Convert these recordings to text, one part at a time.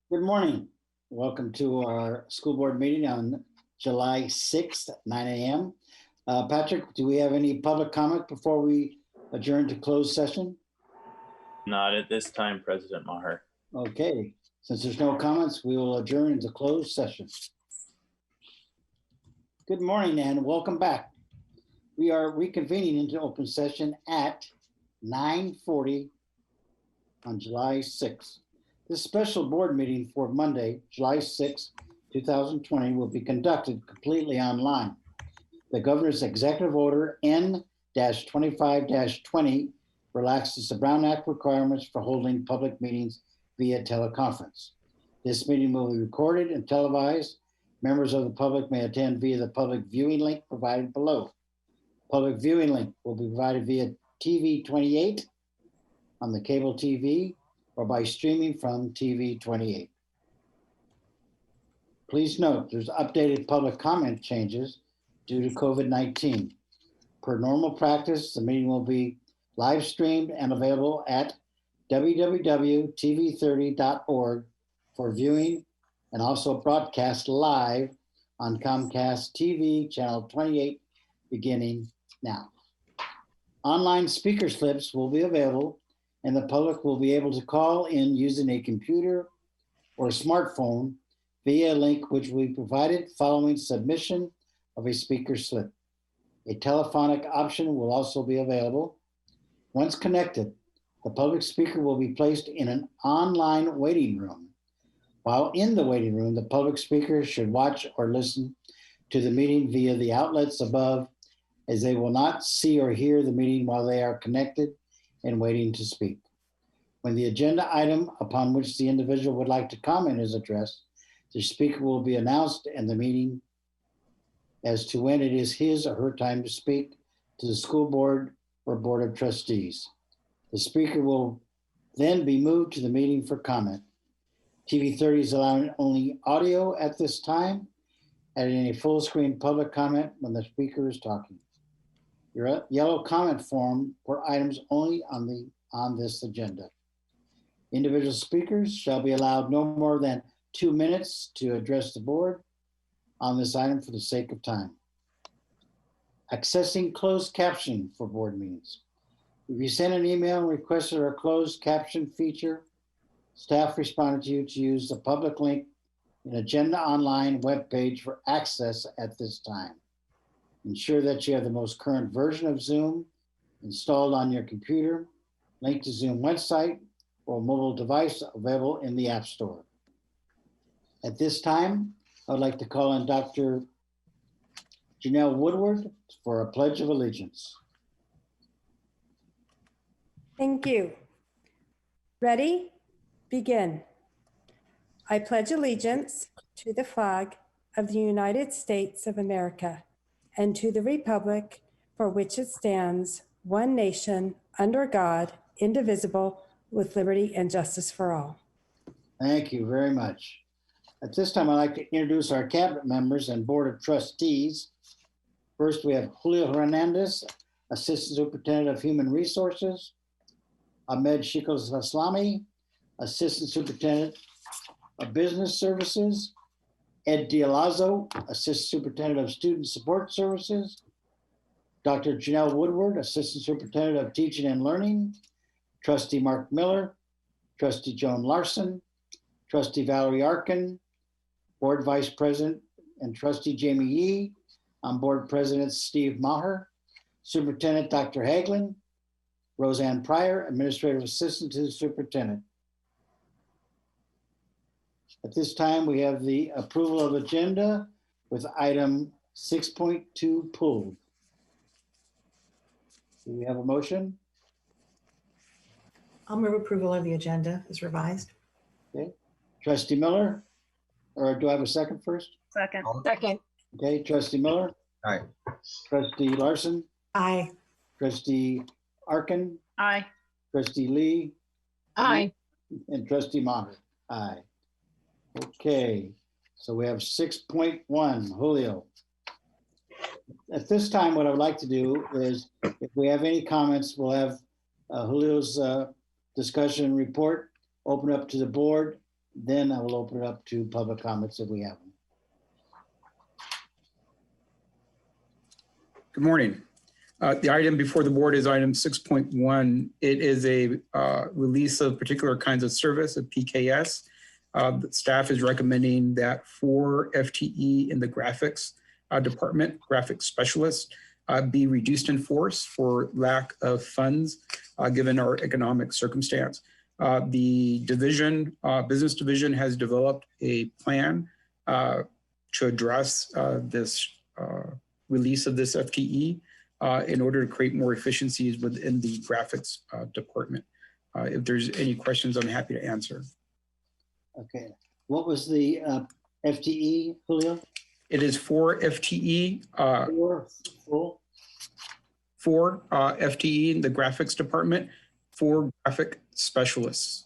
Good morning. Welcome to our school board meeting on July 6th at 9 a.m. Patrick, do we have any public comment before we adjourn to closed session? Not at this time, President Maher. Okay, since there's no comments, we will adjourn into closed session. Good morning and welcome back. We are reconvening into open session at 9:40 on July 6th. This special board meeting for Monday, July 6, 2020 will be conducted completely online. The governor's executive order N-25-20 relaxes the Brown Act requirements for holding public meetings via teleconference. This meeting will be recorded and televised. Members of the public may attend via the public viewing link provided below. Public viewing link will be provided via TV 28 on the cable TV or by streaming from TV 28. Please note there's updated public comment changes due to COVID-19. Per normal practice, the meeting will be live streamed and available at www.tv30.org for viewing and also broadcast live on Comcast TV channel 28 beginning now. Online speaker slips will be available and the public will be able to call in using a computer or smartphone via a link which will be provided following submission of a speaker slip. A telephonic option will also be available. Once connected, the public speaker will be placed in an online waiting room. While in the waiting room, the public speaker should watch or listen to the meeting via the outlets above, as they will not see or hear the meeting while they are connected and waiting to speak. When the agenda item upon which the individual would like to comment is addressed, the speaker will be announced in the meeting as to when it is his or her time to speak to the school board or board of trustees. The speaker will then be moved to the meeting for comment. TV 30 is allowing only audio at this time, adding a full screen public comment when the speaker is talking. Your yellow comment form for items only on this agenda. Individual speakers shall be allowed no more than 2 minutes to address the board on this item for the sake of time. Accessing closed captioning for board meetings. If you sent an email and requested our closed caption feature, staff responded to you to use the public link in Agenda Online webpage for access at this time. Ensure that you have the most current version of Zoom installed on your computer, link to Zoom website, or mobile device available in the App Store. At this time, I would like to call on Dr. Janelle Woodward for a Pledge of Allegiance. Thank you. Ready? Begin. I pledge allegiance to the flag of the United States of America and to the republic for which it stands, one nation, under God, indivisible, with liberty and justice for all. Thank you very much. At this time, I'd like to introduce our cabinet members and board of trustees. First, we have Julio Hernandez, Assistant Superintendent of Human Resources. Ahmed Shikos Aslami, Assistant Superintendent of Business Services. Ed Dialazzo, Assistant Superintendent of Student Support Services. Dr. Janelle Woodward, Assistant Superintendent of Teaching and Learning. Trustee Mark Miller, Trustee Joan Larson, Trustee Valerie Arkin, Board Vice President and Trustee Jamie Yee, on Board President Steve Maher, Superintendent Dr. Hagelin, Roseanne Pryor, Administrative Assistant to the Superintendent. At this time, we have the approval of agenda with item 6.2 pulled. Do we have a motion? I'll move approval of the agenda as revised. Okay. Trustee Miller, or do I have a second first? Second. Okay, Trustee Miller. Aye. Trustee Larson. Aye. Trustee Arkin. Aye. Trustee Lee. Aye. And Trustee Maher. Aye. Okay, so we have 6.1, Julio. At this time, what I would like to do is, if we have any comments, we'll have Julio's discussion report open up to the board Then I will open it up to public comments if we have them. Good morning. The item before the board is item 6.1. It is a release of particular kinds of service, a PKS. The staff is recommending that 4 FTE in the graphics department, graphics specialists, be reduced in force for lack of funds, given our economic circumstance. The division, business division, has developed a plan to address this release of this FTE in order to create more efficiencies within the graphics department. If there's any questions, I'm happy to answer. Okay. What was the FTE, Julio? It is 4 FTE. 4 full? 4 FTE in the graphics department, 4 graphic specialists.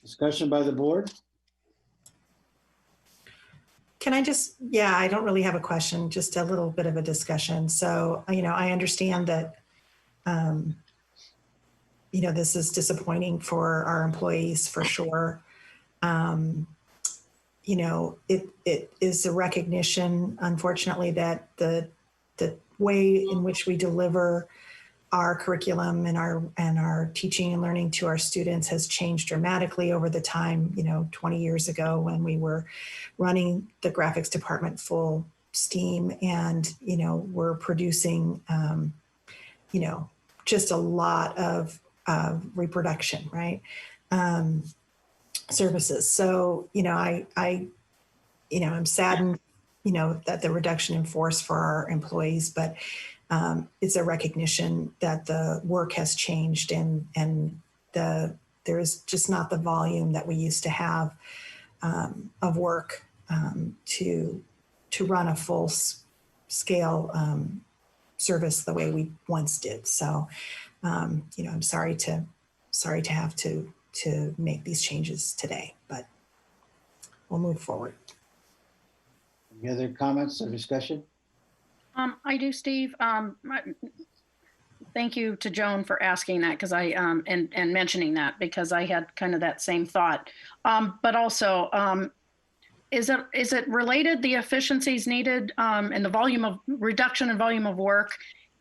Discussion by the board? Can I just, yeah, I don't really have a question, just a little bit of a discussion. So, I understand that, this is disappointing for our employees for sure. It is a recognition, unfortunately, that the way in which we deliver our curriculum and our teaching and learning to our students has changed dramatically over the time, 20 years ago when we were running the graphics department full steam and, we're producing, just a lot of reproduction, right? Services. So, I'm saddened, that the reduction in force for our employees, but it's a recognition that the work has changed and there is just not the volume that we used to have of work to run a full scale service the way we once did. So, I'm sorry to have to make these changes today, but we'll move forward. Any other comments or discussion? I do, Steve. Thank you to Joan for asking that because and mentioning that because I had kind of that same thought. But also, is it related, the efficiencies needed and the volume of reduction in volume of work,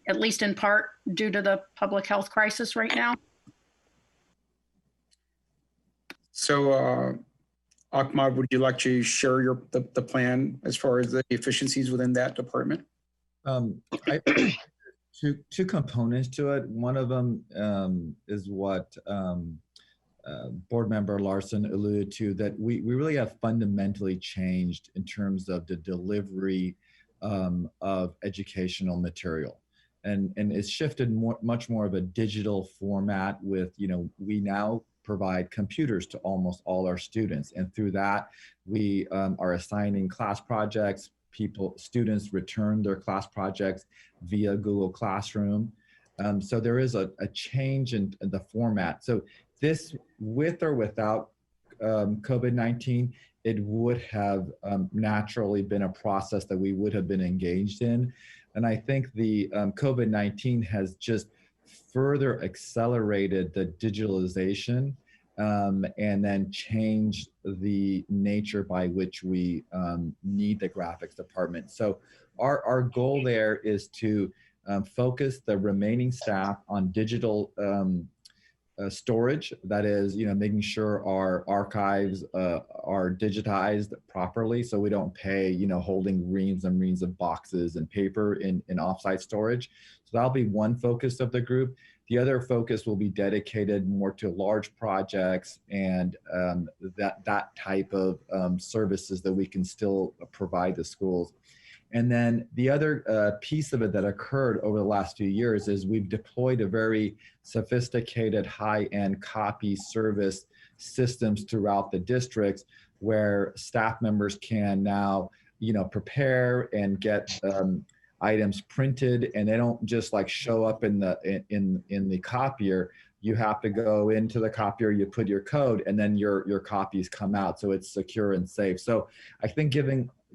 at least in part due to the public health crisis right now? So, Ahmad, would you like to share the plan as far as the efficiencies within that department? Two components to it. One of them is what board member Larson alluded to, that we really have fundamentally changed in terms of the delivery of educational material. And it's shifted much more of a digital format with, we now provide computers to almost all our students. And through that, we are assigning class projects. Students return their class projects via Google Classroom. So there is a change in the format. So this, with or without COVID-19, it would have naturally been a process that we would have been engaged in. And I think the COVID-19 has just further accelerated the digitalization and then changed the nature by which we need the graphics department. So our goal there is to focus the remaining staff on digital storage. That is, making sure our archives are digitized properly, so we don't pay, holding reams and reams of boxes and paper in offsite storage. So that'll be one focus of the group. The other focus will be dedicated more to large projects and that type of services that we can still provide the schools. And then the other piece of it that occurred over the last few years is we've deployed a very sophisticated high-end copy service systems throughout the districts where staff members can now, prepare and get items printed, and they don't just like show up in the copier. You have to go into the copier, you put your code, and then your copies come out. So it's secure and safe. So I think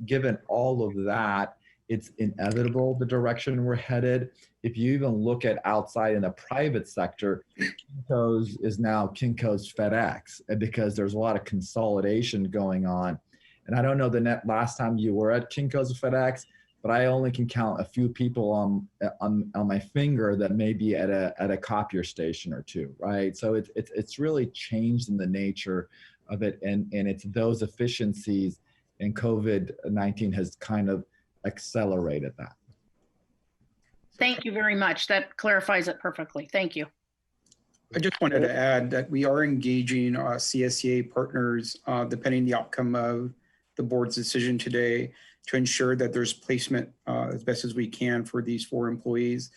given all of that it's inevitable the direction we're headed. If you even look at outside in the private sector, Kinko's is now Kinko's FedEx, and because there's a lot of consolidation going on. And I don't know the last time you were at Kinko's FedEx, but I only can count a few people on my finger that may be at a copier station or two, right? So it's really changed in the nature of it, and it's those efficiencies, and COVID-19 has kind of accelerated that. Thank you very much. That clarifies it perfectly. Thank you. I just wanted to add that we are engaging CSEA partners, depending the outcome of the board's decision today, to ensure that there's placement as best as we can for these 4 employees,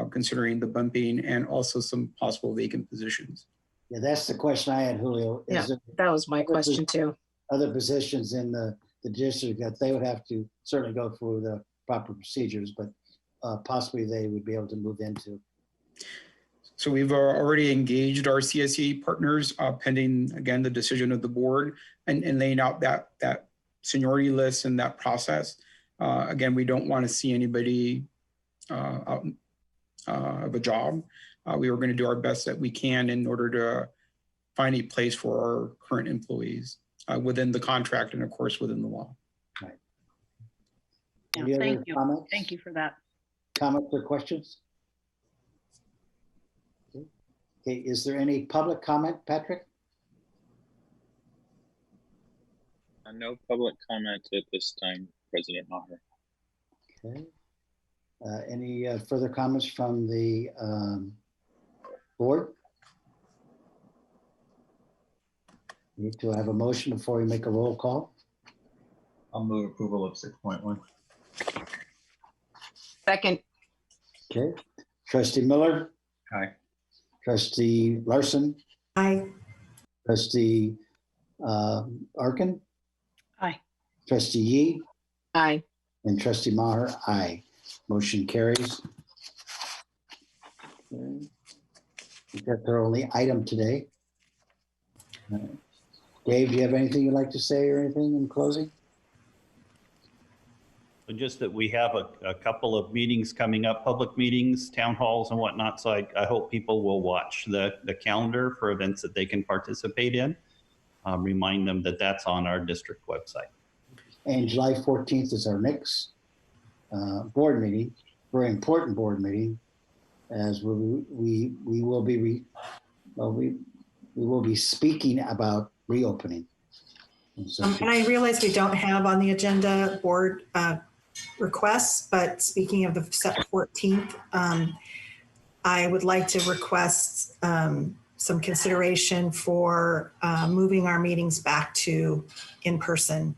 considering the bumping and also some possible vacant positions. Yeah, that's the question I had, Julio. Yeah, that was my question too. Other positions in the district that they would have to certainly go through the proper procedures, but possibly they would be able to move into. So we've already engaged our CSE partners pending, again, the decision of the board and laying out that seniority list and that process. Again, we don't want to see anybody out of a job. We are going to do our best that we can in order to find a place for our current employees within the contract and, of course, within the law. Right. Yeah, thank you. Comments? Thank you for that. Comments or questions? Okay, is there any public comment, Patrick? No public comment at this time, President Maher. Okay. Any further comments from the board? Need to have a motion before we make a roll call. I'll move approval of 6.1. Second, Okay. Trustee Miller, Aye. Trustee Larson, Aye. Trustee Arkin, Aye. Trustee Yee, aye. and Trustee Maher, aye. Motion carries. Okay. I think that's our only item today. Dave, do you have anything you'd like to say or anything in closing? Just that we have a couple of meetings coming up, public meetings, town halls and whatnot. So I hope people will watch the calendar for events that they can participate in. Remind them that that's on our district website. And July 14th is our next board meeting, very important board meeting, as we will be speaking about reopening. And so, And I realize we don't have on the agenda board requests, but speaking of the 14th, I would like to request some consideration for moving our meetings back to in-person.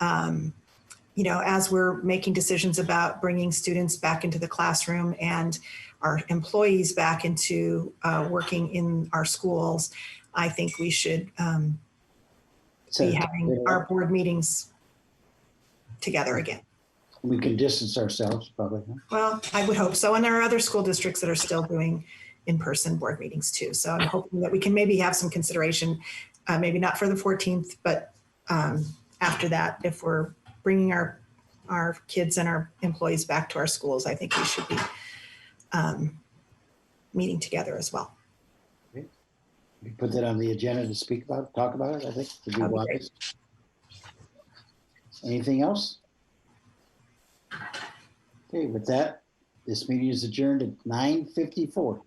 As we're making decisions about bringing students back into the classroom and our employees back into working in our schools, I think we should be having our board meetings together again. we can distance ourselves probably. Huh? Well, I would hope so. And there are other school districts that are still doing in-person board meetings too. So I'm hoping that we can maybe have some consideration, maybe not for the 14th, but after that, if we're bringing our kids and our employees back to our schools, I think we should be meeting together as well. We put that on the agenda to talk about it, I think. To be wise. Anything else? Okay, with that, this meeting is adjourned at 9:54.